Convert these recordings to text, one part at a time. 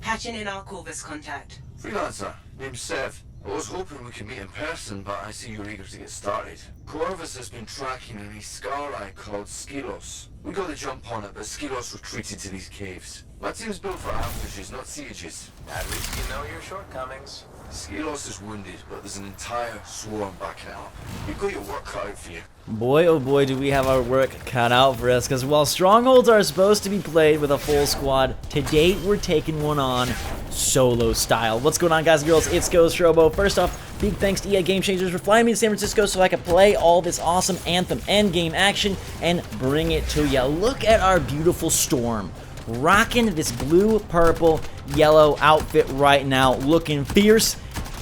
Patching in our Corvus contact. Freelancer, name's Sev. I was hoping we could meet in person, but I see you're eager to get started. Corvus has been tracking an Iskari called Skelos. We got the jump on it, but Skelos retreated to these caves. My team's built for ambushes, not sieges. At least you know your shortcomings. Skelos is wounded, but there's an entire swarm backing up. You've got your work cut out for you. Boy, oh boy, do we have our work cut out for us, because while strongholds are supposed to be played with a full squad, to date we're taking one on solo style. What's going on, guys and girls? It's GhostRobo. First off, big thanks to EA Game Changers for flying me to San Francisco so I could play all this awesome Anthem Endgame action and bring it to ya. Look at our beautiful Storm, rocking this blue, purple, yellow outfit right now, looking fierce.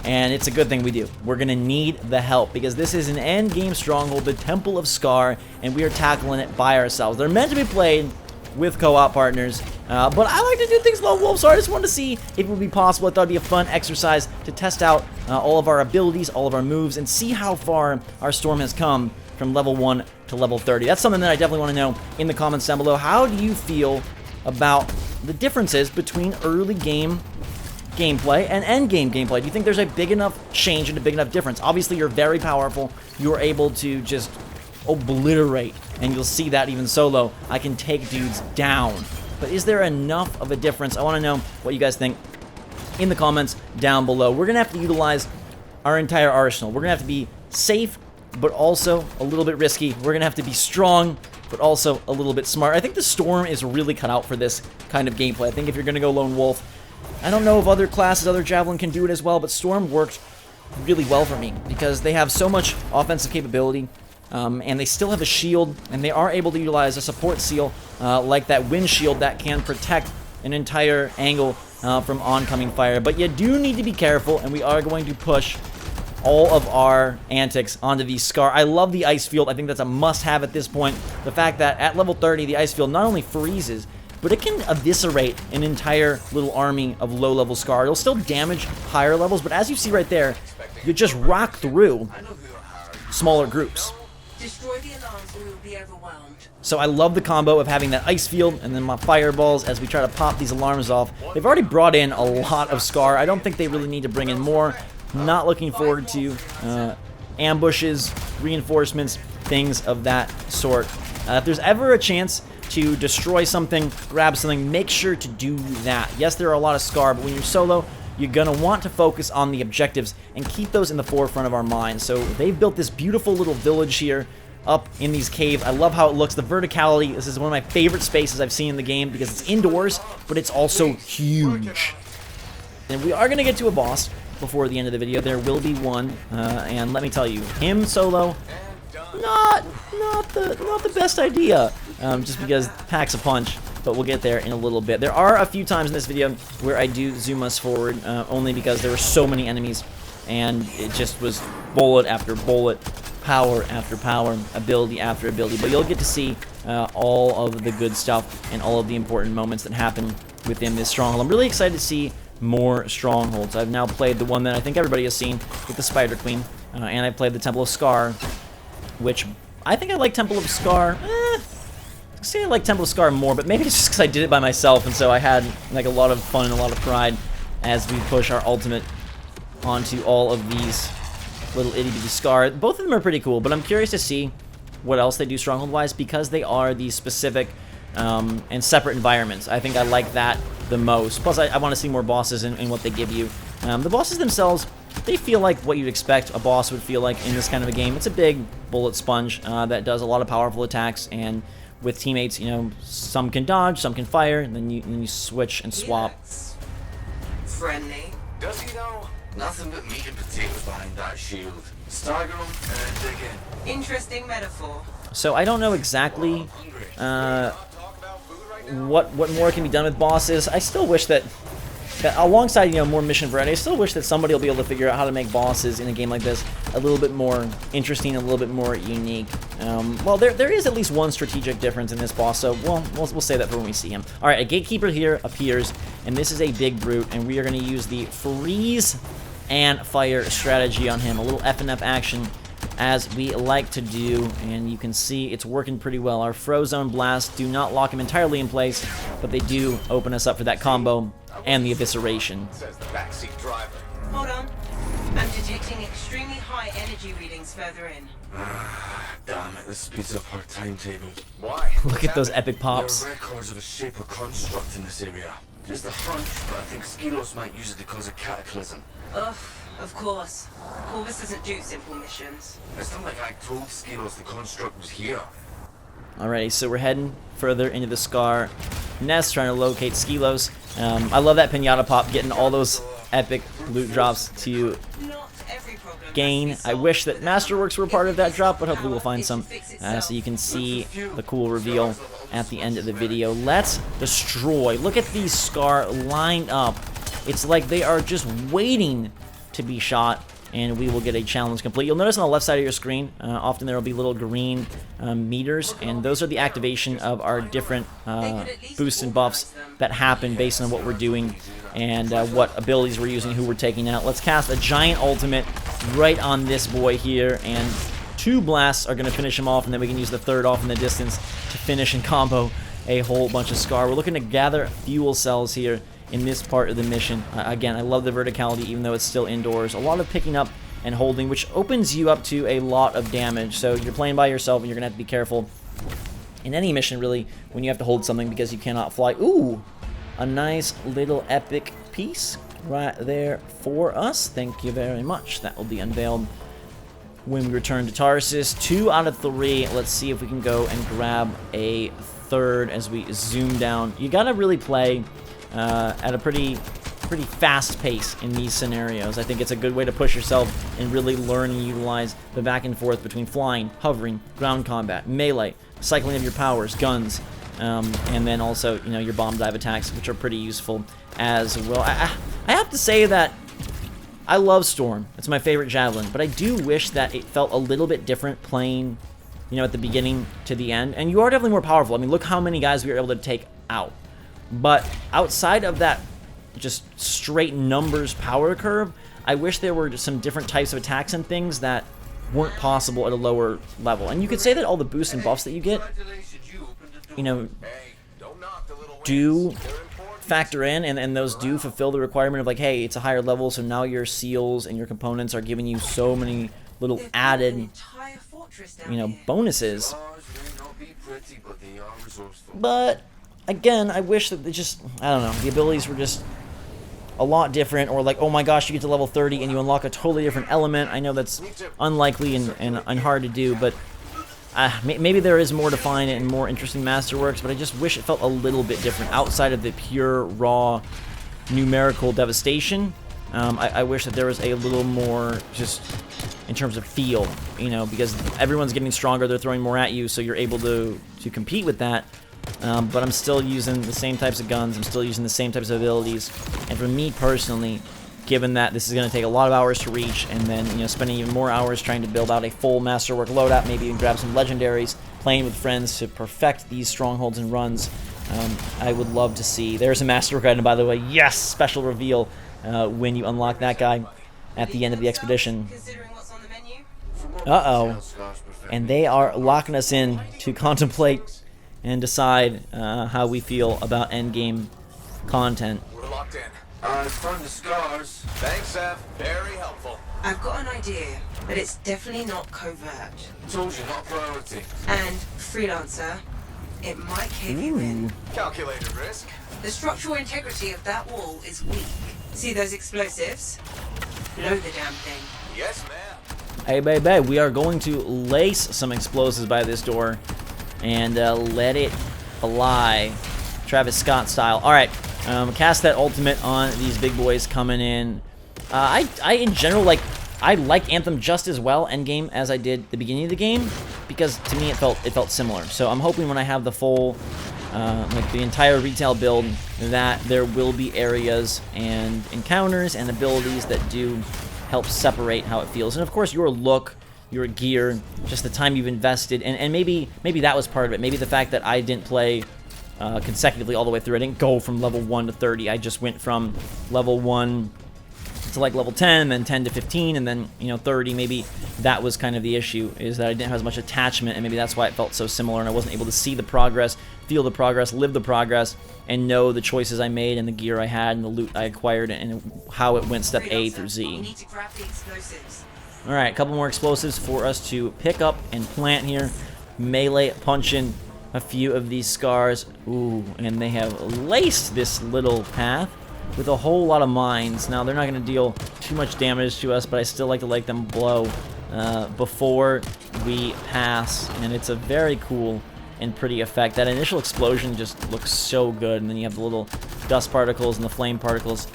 And it's a good thing we do. We're going to need the help because this is an Endgame Stronghold, the Temple of Scar, and we are tackling it by ourselves. They're meant to be played with co-op partners, but I like to do things lone wolf, so I just wanted to see if it would be possible. I thought it would be a fun exercise to test out all of our abilities, all of our moves, and see how far our Storm has come from level 1 to level 30. That's something that I definitely want to know in the comments down below. How do you feel about the differences between early game gameplay and endgame gameplay? Do you think there's a big enough change and a big enough difference? Obviously, you're very powerful. You're able to just obliterate, and you'll see that even solo. I can take dudes down. But is there enough of a difference? I want to know what you guys think in the comments down below. We're going to have to utilize our entire arsenal. We're going to have to be safe, but also a little bit risky. We're going to have to be strong, but also a little bit smart. I think the Storm is really cut out for this kind of gameplay. I think if you're going to go lone wolf, I don't know if other classes, other Javelin can do it as well, but Storm worked really well for me because they have so much offensive capability, and they still have a shield, and they are able to utilize a support seal like that wind shield that can protect an entire angle from oncoming fire. But you do need to be careful, and we are going to push all of our antics onto the Scar. I love the ice field. I think that's a must-have at this point. The fact that at level 30, the ice field not only freezes, but it can eviscerate an entire little army of low-level Scar. It'll still damage higher levels, but as you see right there, you just rock through smaller groups. Destroy the alarms or we'll be overwhelmed. So I love the combo of having that ice field and then my fireballs as we try to pop these alarms off. They've already brought in a lot of Scar. I don't think they really need to bring in more. Not looking forward to ambushes, reinforcements, things of that sort. If there's ever a chance to destroy something, grab something, make sure to do that. Yes, there are a lot of Scar, but when you're solo, you're going to want to focus on the objectives and keep those in the forefront of our minds. So they've built this beautiful little village here up in these caves. I love how it looks. The verticality, this is one of my favorite spaces I've seen in the game because it's indoors, but it's also huge. And we are going to get to a boss before the end of the video. There will be one, and let me tell you, him solo, not the best idea, just because packs a punch, but we'll get there in a little bit. There are a few times in this video where I do zoom us forward, only because there were so many enemies, and it just was bullet after bullet, power after power, ability after ability, but you'll get to see all of the good stuff and all of the important moments that happen within this stronghold. I'm really excited to see more strongholds. I've now played the one that I think everybody has seen with the Spider Queen, and I played the Temple of Scar, which I think I like Temple of Scar. I say I like Temple of Scar more, but maybe it's just because I did it by myself, and so I had like a lot of fun and a lot of pride as we push our ultimate onto all of these little itty-bitty Scar. Both of them are pretty cool, but I'm curious to see what else they do stronghold-wise because they are these specific and separate environments. I think I like that the most. Plus, I want to see more bosses and what they give you. The bosses themselves, they feel like what you'd expect a boss would feel like in this kind of a game. It's a big bullet sponge that does a lot of powerful attacks, and with teammates, you know, some can dodge, some can fire, and then you switch and swap. Yes. Friendly. Does he though? Nothing but meat and potatoes behind that shield. Stagger them and then dig in. Interesting metaphor. So I don't know exactly what more can be done with bosses. I still wish that alongside, you know, more mission variety, I still wish that somebody will be able to figure out how to make bosses in a game like this a little bit more interesting, a little bit more unique. Well, there is at least one strategic difference in this boss, so we'll say that for when we see him. All right, a gatekeeper here appears, and this is a big brute, and we are going to use the freeze and fire strategy on him. A little F and F action as we like to do, and you can see it's working pretty well. Our Frozone Blasts do not lock him entirely in place, but they do open us up for that combo and the evisceration. Says the backseat driver. Hold on. I'm detecting extremely high energy readings further in. Damn it, this speeds up our timetable. Why? Look at those epic pops. There are records of a shape or construct in this area. Just a hunch, but I think Skelos might use it to cause a cataclysm. Ugh, of course. Corvus doesn't do simple missions. It's not like I told Skelos the construct was here. Alrighty, so we're heading further into the Scar Nest, trying to locate Skelos. I love that Pinata Pop, getting all those epic loot drops to Not every problem gain. must be I solved wish that with Masterworks were part of that drop, but hopefully we'll find It some, should fix so itself. you can see the cool reveal at the end of the video. Let's destroy. Look at these Scar lined up. It's like they are just waiting to be shot, and we will get a challenge complete. You'll notice on the left side of your screen, often there will be little green meters, and those are the activation of our different boosts and buffs that happen based on what we're doing and what abilities we're using, who we're taking out. Let's cast a giant ultimate right on this boy here, and 2 blasts are going to finish him off, and then we can use the third off in the distance to finish and combo a whole bunch of Scar. We're looking to gather fuel cells here in this part of the mission. Again, I love the verticality, even though it's still indoors. A lot of picking up and holding, which opens you up to a lot of damage. So you're playing by yourself, and you're going to have to be careful in any mission, really, when you have to hold something because you cannot fly. Ooh, a nice little epic piece right there for us. Thank you very much. That will be unveiled when we return to Tarsus. 2 out of 3. Let's see if we can go and grab a third as we zoom down. You got to really play at a pretty fast pace in these scenarios. I think it's a good way to push yourself and really learn and utilize the back and forth between flying, hovering, ground combat, melee, cycling of your powers, guns, and then also, you know, your bomb dive attacks, which are pretty useful as well. I have to say that I love Storm. It's my favorite Javelin, but I do wish that it felt a little bit different playing, you know, at the beginning to the end. And you are definitely more powerful. I mean, look how many guys we were able to take out. But outside of that just straight numbers power curve, I wish there were some different types of attacks and things that weren't possible at a lower level. And you could say that all the boosts and buffs that you get, you know, do factor in, and those do fulfill the requirement of like, hey, it's a higher level, so now your seals and your components are giving you so many little added, you know, bonuses. But again, I wish that they just, I don't know, the abilities were just a lot different, or like, oh my gosh, you get to level 30 and you unlock a totally different element. I know that's unlikely and hard to do, but maybe there is more to find and more interesting masterworks, but I just wish it felt a little bit different outside of the pure, raw, numerical devastation. I wish that there was a little more just in terms of feel, you know, because everyone's getting stronger, they're throwing more at you, so you're able to compete with that. But I'm still using the same types of guns, I'm still using the same types of abilities, and for me personally, given that this is going to take a lot of hours to reach, and then, you know, spending even more hours trying to build out a full masterwork loadout, maybe even grab some legendaries, playing with friends to perfect these strongholds and runs, I would love to see. There's a masterwork item, by the way. Yes, special reveal when you unlock that guy at the end of the expedition. Uh-oh. And they are locking us in to contemplate and decide how we feel about endgame content. We're locked in. I found the scars. Thanks, Seth. Very helpful. I've got an idea, but it's definitely not covert. Told you, not priority. And freelancer, it might cave you in. Calculated risk. The structural integrity of that wall is weak. See those explosives? Blow the damn thing. Yes, ma'am. Hey, baby, we are going to lace some explosives by this door and let it fly, Travis Scott style. All right, cast that ultimate on these big boys coming in. I in general I like Anthem just as well endgame as I did the beginning of the game, because to me it felt similar. So I'm hoping when I have the full like the entire retail build, that there will be areas and encounters and abilities that do help separate how it feels. And of course your look, your gear, just the time you've invested, and maybe that was part of it. Maybe the fact that I didn't play consecutively all the way through. I didn't go from level 1 to 30. I just went from level 1 to like level 10, then 10 to 15, and then, you know, 30. Maybe that was kind of the issue, is that I didn't have as much attachment, and maybe that's why it felt so similar, and I wasn't able to see the progress, feel the progress, live the progress, and know the choices I made, and the gear I had, and the loot I acquired, and how it went step A through Z. We need to grab the explosives. Alright, a couple more explosives for us to pick up and plant here. Melee punching a few of these scars. Ooh, and they have laced this little path with a whole lot of mines. Now, they're not going to deal too much damage to us, but I still like to let them blow before we pass. And it's a very cool and pretty effect. That initial explosion just looks so good, and then you have the little dust particles and the flame particles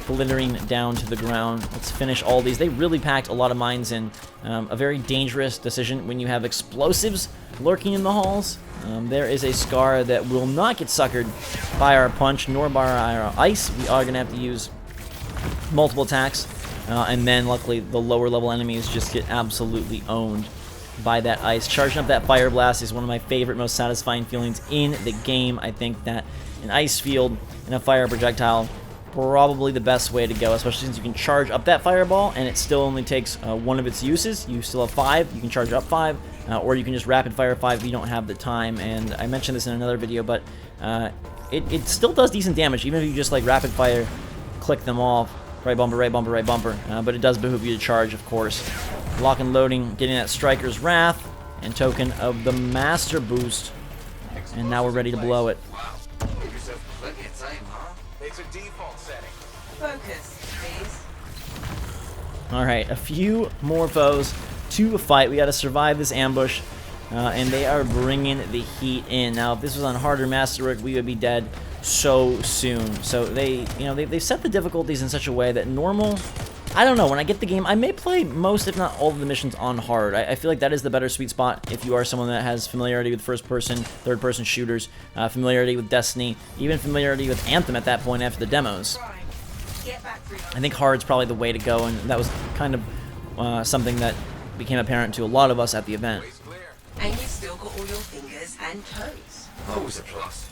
glittering down to the ground. Let's finish all these. They really packed a lot of mines in. A very dangerous decision when you have explosives lurking in the halls. There is a Scar that will not get suckered by our punch, nor by our ice. We are going to have to use multiple attacks, and then luckily the lower level enemies just get absolutely owned by that ice. Charging up that Fire Blast is one of my favorite, most satisfying feelings in the game. I think that an ice field and a fire projectile, probably the best way to go, especially since you can charge up that fireball and it still only takes one of its uses. You still have 5, you can charge up 5, or you can just rapid fire 5 if you don't have the time. And I mentioned this in another video, but it still does decent damage, even if you just like rapid fire, click them off, right bumper, right bumper, right bumper. But it does behoove you to charge, of course. Lock and loading, getting that Striker's Wrath, and token of the Master Boost. And now we're ready to blow it. Wow. Give yourself plenty of time, huh? It's a default setting. Focus, please. Alright, a few more foes to fight. We got to survive this ambush, and they are bringing the heat in. Now, if this was on harder masterwork, we would be dead so soon. So they set the difficulties in such a way that normal, I don't know, when I get the game, I may play most, if not all of the missions on hard. I feel like that is the better sweet spot if you are someone that has familiarity with first-person, third-person shooters, familiarity with Destiny, even familiarity with Anthem at that point after the demos. I think hard's probably the way to go, and that was kind of something that became apparent to a lot of us at the event. And you've still got all your fingers and toes. Always a plus.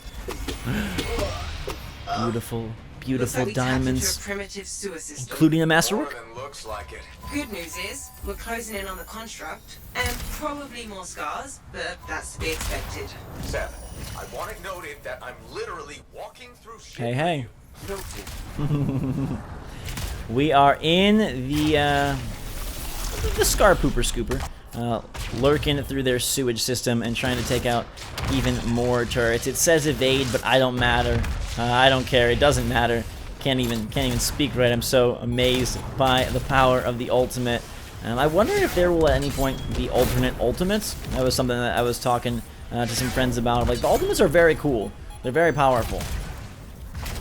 Beautiful, beautiful Looks like we tapped into diamonds, a primitive sewer system. including a masterwork. More than looks like it. Good news is, we're closing in on the construct, and probably more scars, but that's to be expected. 7. I want it noted that I'm literally walking through shit. Hey, hey. Noted. We are in the Scar Pooper Scooper, lurking through their sewage system and trying to take out even more turrets. It says evade, but I don't matter. I don't care. It doesn't matter. Can't even speak right. I'm so amazed by the power of the ultimate. I wonder if there will at any point be alternate ultimates. That was something that I was talking to some friends about. Like, the ultimates are very cool. They're very powerful.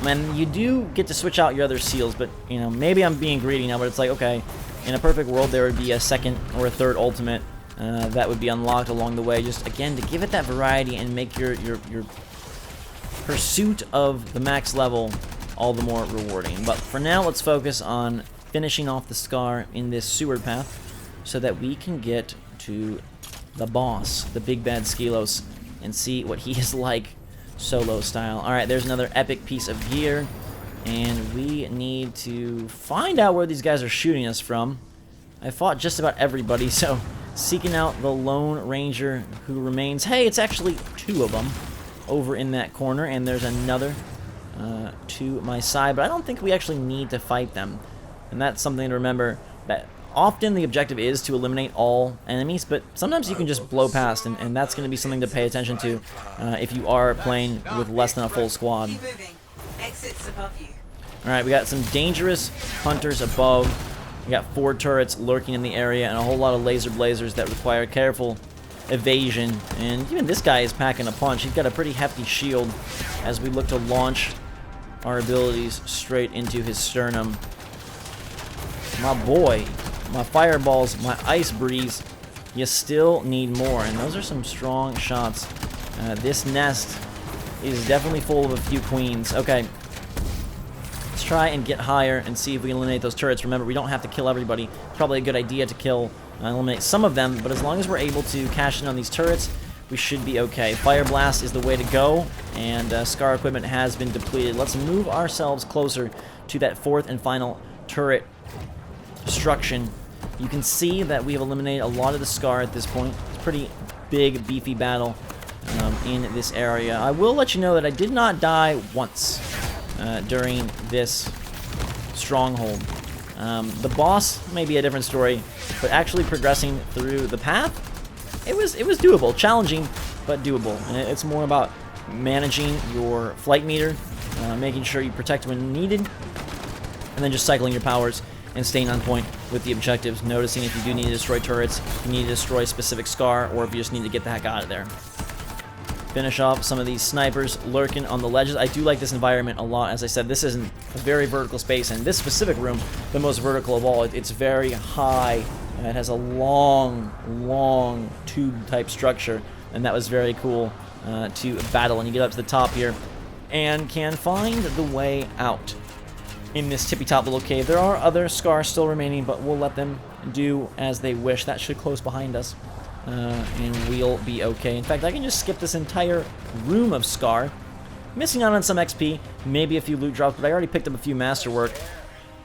And you do get to switch out your other seals, but, you know, maybe I'm being greedy now, but it's like, okay, in a perfect world, there would be a second or a third ultimate that would be unlocked along the way, just, again, to give it that variety and make your pursuit of the max level all the more rewarding. But for now, let's focus on finishing off the Scar in this sewer path so that we can get to the boss, the big bad Skelos, and see what he is like solo style. Alright, there's another epic piece of gear, and we need to find out where these guys are shooting us from. I fought just about everybody, so seeking out the Lone Ranger who remains. Hey, it's actually 2 of them over in that corner, and there's another to my side, but I don't think we actually need to fight them. And that's something to remember, that often the objective is to eliminate all enemies, but sometimes you can just blow past, and that's going to be something to pay attention to if you are playing with less than a full squad. Keep moving. Exits above you. Alright, we got some dangerous hunters above. We got 4 turrets lurking in the area, and a whole lot of laser blazers that require careful evasion. And even this guy is packing a punch. He's got a pretty hefty shield as we look to launch our abilities straight into his sternum. My boy, my fireballs, my ice breeze, you still need more, and those are some strong shots. This nest is definitely full of a few queens. Okay, let's try and get higher and see if we can eliminate those turrets. Remember, we don't have to kill everybody. It's probably a good idea to kill, eliminate some of them, but as long as we're able to cash in on these turrets, we should be okay. Fire Blast is the way to go, and Scar equipment has been depleted. Let's move ourselves closer to that 4th and final turret destruction. You can see that we have eliminated a lot of the Scar at this point. It's a pretty big, beefy battle in this area. I will let you know that I did not die once during this stronghold. The boss may be a different story, but actually progressing through the path, it was doable. Challenging, but doable. And it's more about managing your flight meter, making sure you protect when needed, and then just cycling your powers and staying on point with the objectives, noticing if you do need to destroy turrets, if you need to destroy a specific Scar, or if you just need to get the heck out of there. Finish off some of these snipers lurking on the ledges. I do like this environment a lot. As I said, this isn't a very vertical space, and this specific room, the most vertical of all. It's very high, and it has a long tube-type structure, and that was very cool to battle. And you get up to the top here, and can find the way out in this tippy-top little cave. There are other Scars still remaining, but we'll let them do as they wish. That should close behind us, and we'll be okay. In fact, I can just skip this entire room of Scar, missing out on some XP, maybe a few loot drops, but I already picked up a few masterwork,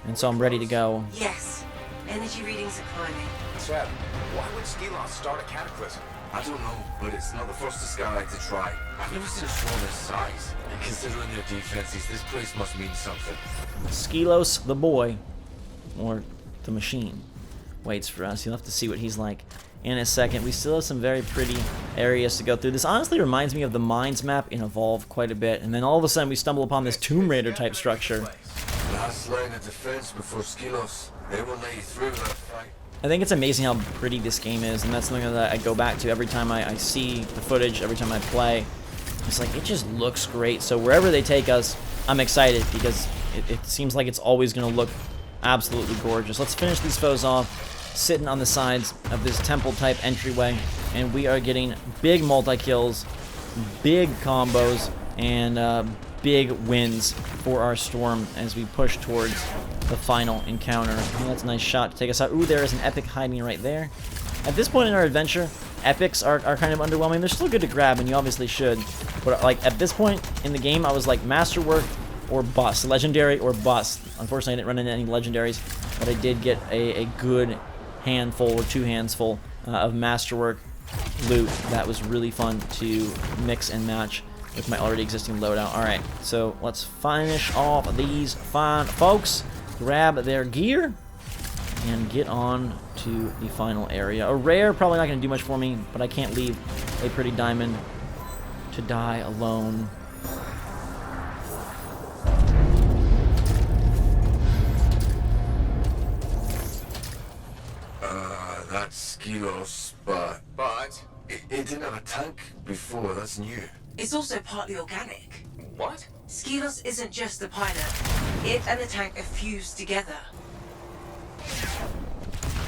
and so I'm ready to go. Yes. Energy readings are climbing. Seb, why would Skelos start a cataclysm? I don't know, but it's not the first Sky to try. I've never seen a storm this size. And considering their defenses, this place must mean something. Skelos the boy, or the machine, waits for us. You'll have to see what he's like in a second. We still have some very pretty areas to go through. This honestly reminds me of the Mines map in Evolve quite a bit. And then all of a sudden we stumble upon this Tomb Raider type structure. Last line of defense before Skelos. They will lay you through that fight. I think it's amazing how pretty this game is, and that's something that I go back to every time I see the footage, every time I play. It's like, it just looks great. So wherever they take us, I'm excited, because it seems like it's always going to look absolutely gorgeous. Let's finish these foes off, sitting on the sides of this temple-type entryway, and we are getting big multi-kills, big combos, and big wins for our Storm as we push towards the final encounter. And that's a nice shot to take us out. Ooh, there is an epic hiding right there. At this point in our adventure, epics are kind of underwhelming. They're still good to grab, and you obviously should. But like at this point in the game, I was like masterwork or bust, legendary or bust. Unfortunately, I didn't run into any legendaries, but I did get a good handful or two hands full of masterwork loot that was really fun to mix and match with my already existing loadout. Alright, so let's finish off these fine folks, grab their gear, and get on to the final area. A rare, probably not going to do much for me, but I can't leave a pretty diamond to die alone. That's Skelos, but it didn't have a tank before. That's new. It's also partly organic. What? Skelos isn't just the pilot. It and the tank are fused together.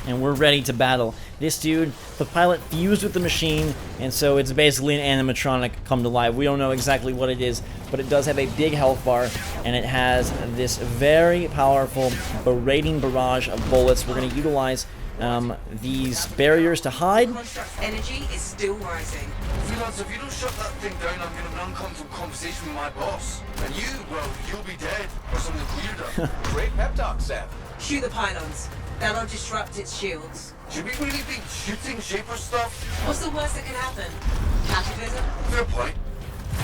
And we're ready to battle. This dude, the pilot, fused with the machine, and so it's basically an animatronic come to life. We don't know exactly what it is, but it does have a big health bar, and it has this very powerful berating barrage of bullets. We're going to utilize these barriers to hide. Construct's energy is still rising. Freelance, if you don't shut that thing down, I'm going to have an uncomfortable conversation with my boss. And you, well, you'll be dead, or something weirder. Great pep talk, Seb. Shoot the pylons. That'll disrupt its shields. Should we really be shooting Shaper stuff? What's the worst that can happen? Cataclysm? Fair point.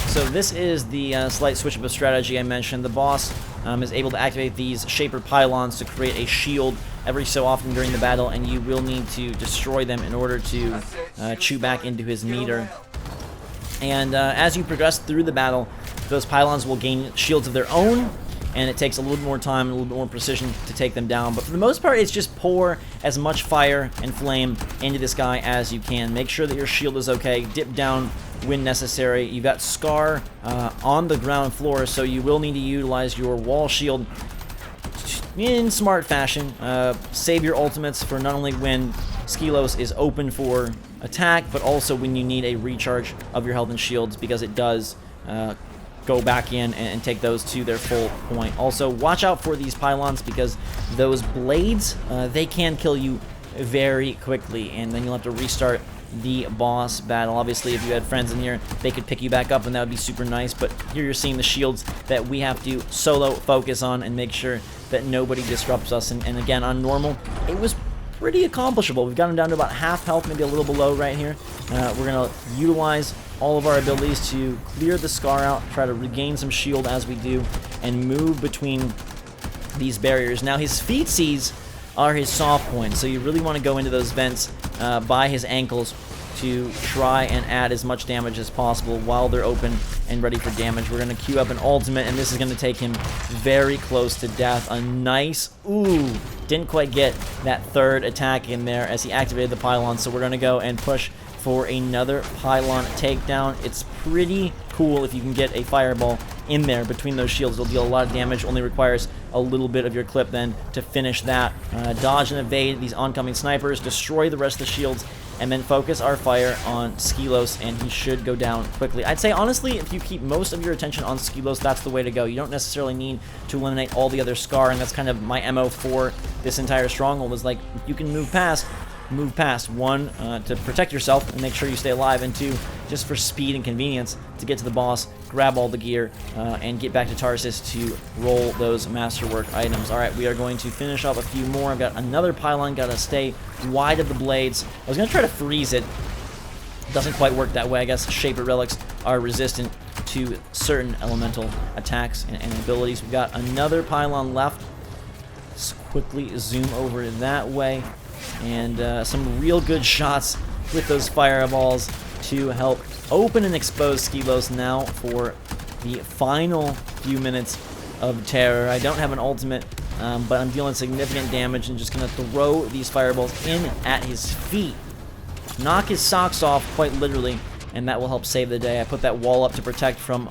So this is the slight switch up of strategy I mentioned. The boss is able to activate these Shaper pylons to create a shield every so often during the battle, and you will need to destroy them in order to chew back into his meter. And as you progress through the battle, those pylons will gain shields of their own, and it takes a little bit more time and a little bit more precision to take them down. But for the most part, it's just pour as much fire and flame into this guy as you can. Make sure that your shield is okay. Dip down when necessary. You've got Scar on the ground floor, so you will need to utilize your wall shield in smart fashion. Save your ultimates for not only when Skelos is open for attack, but also when you need a recharge of your health and shields, because it does go back in and take those to their full point. Also, watch out for these pylons, because those blades, they can kill you very quickly, and then you'll have to restart the boss battle. Obviously, if you had friends in here, they could pick you back up, and that would be super nice. But here you're seeing the shields that we have to solo focus on and make sure that nobody disrupts us. And again, on normal, it was pretty accomplishable. We've got him down to about half health, maybe a little below right here. We're going to utilize all of our abilities to clear the scar out, try to regain some shield as we do, and move between these barriers. Now, his feetsies are his soft points, so you really want to go into those vents by his ankles to try and add as much damage as possible while they're open and ready for damage. We're going to queue up an ultimate, and this is going to take him very close to death. A nice, ooh, didn't quite get that third attack in there as he activated the pylon, so we're going to go and push for another pylon takedown. It's pretty cool if you can get a fireball in there between those shields. It'll deal a lot of damage, only requires a little bit of your clip then to finish that. Dodge and evade these oncoming snipers, destroy the rest of the shields, and then focus our fire on Skelos, and he should go down quickly. I'd say, honestly, if you keep most of your attention on Skelos, that's the way to go. You don't necessarily need to eliminate all the other scar, and that's kind of my MO for this entire stronghold, is like, you can move past. One, to protect yourself and make sure you stay alive, and two, just for speed and convenience to get to the boss, grab all the gear, and get back to Tarsus to roll those masterwork items. Alright, we are going to finish off a few more. I've got another pylon, gotta stay wide of the blades. I was gonna try to freeze it. Doesn't quite work that way. I guess Shaper Relics are resistant to certain elemental attacks and abilities. We've got another pylon left. Let's quickly zoom over that way. And some real good shots with those fireballs to help open and expose Skelos now for the final few minutes of terror. I don't have an ultimate, but I'm dealing significant damage and just going to throw these fireballs in at his feet. Knock his socks off, quite literally, and that will help save the day. I put that wall up to protect from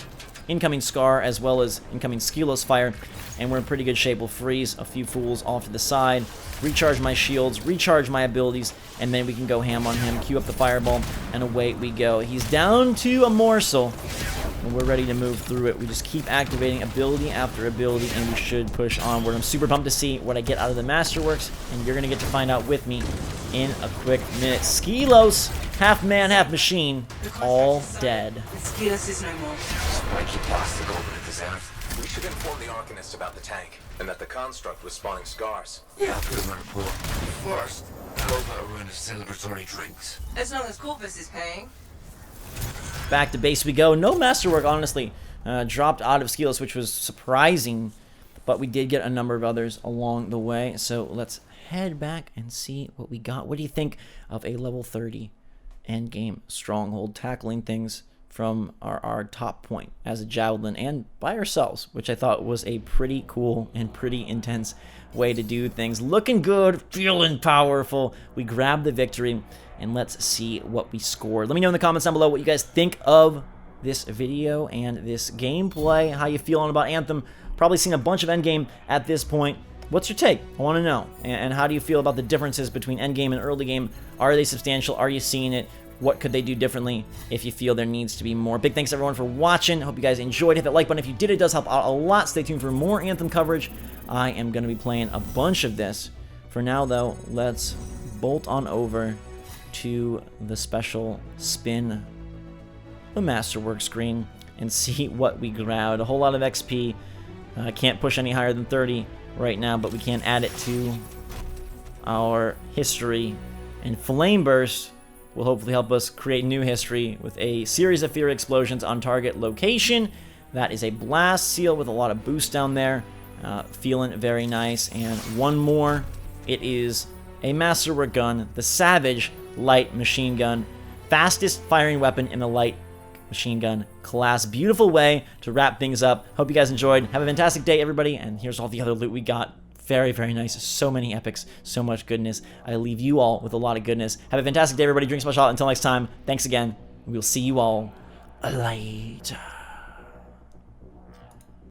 incoming Scar as well as incoming Skelos fire, and we're in pretty good shape. We'll freeze a few fools off to the side, recharge my shields, recharge my abilities, and then we can go ham on him, queue up the fireball, and away we go. He's down to a morsel, and we're ready to move through it. We just keep activating ability after ability, and we should push onward. I'm super pumped to see what I get out of the Masterworks, and you're going to get to find out with me in a quick minute. Skelos, half man, half machine, all dead. Skelos is no more. Spiky plastic over the desert. We should inform the Arcanist about the tank, and that the construct was spawning scars. Yeah, I'll put him in a report. First, how about a round of celebratory drinks? As long as Corvus is paying. Back to base we go. No masterwork, honestly. Dropped out of Skelos, which was surprising, but we did get a number of others along the way. So let's head back and see what we got. What do you think of a level 30 Endgame Stronghold, tackling things from our top point as a javelin and by ourselves, which I thought was a pretty cool and pretty intense way to do things. Looking good, feeling powerful. We grabbed the victory, and let's see what we scored. Let me know in the comments down below what you guys think of this video and this gameplay. How you feeling about Anthem? Probably seen a bunch of Endgame at this point. What's your take? I want to know. And how do you feel about the differences between Endgame and early game? Are they substantial? Are you seeing it? What could they do differently if you feel there needs to be more? Big thanks everyone for watching. Hope you guys enjoyed. Hit that like button if you did. It does help out a lot. Stay tuned for more Anthem coverage. I am going to be playing a bunch of this. For now, though, let's bolt on over to the special spin the Masterwork screen and see what we grabbed. A whole lot of XP. Can't push any higher than 30 right now, but we can add it to our history. And Flame Burst will hopefully help us create new history with a series of fear explosions on target location. That is a blast seal with a lot of boost down there. Feeling very nice. And one more. It is a Masterwork gun, the Savage Light Machine Gun. Fastest firing weapon in the light machine gun class. Beautiful way to wrap things up. Hope you guys enjoyed. Have a fantastic day, everybody. And here's all the other loot we got. Very, very nice. So many epics. So much goodness. I leave you all with a lot of goodness. Have a fantastic day, everybody. Drink special. Until next time, thanks again. We'll see you all later.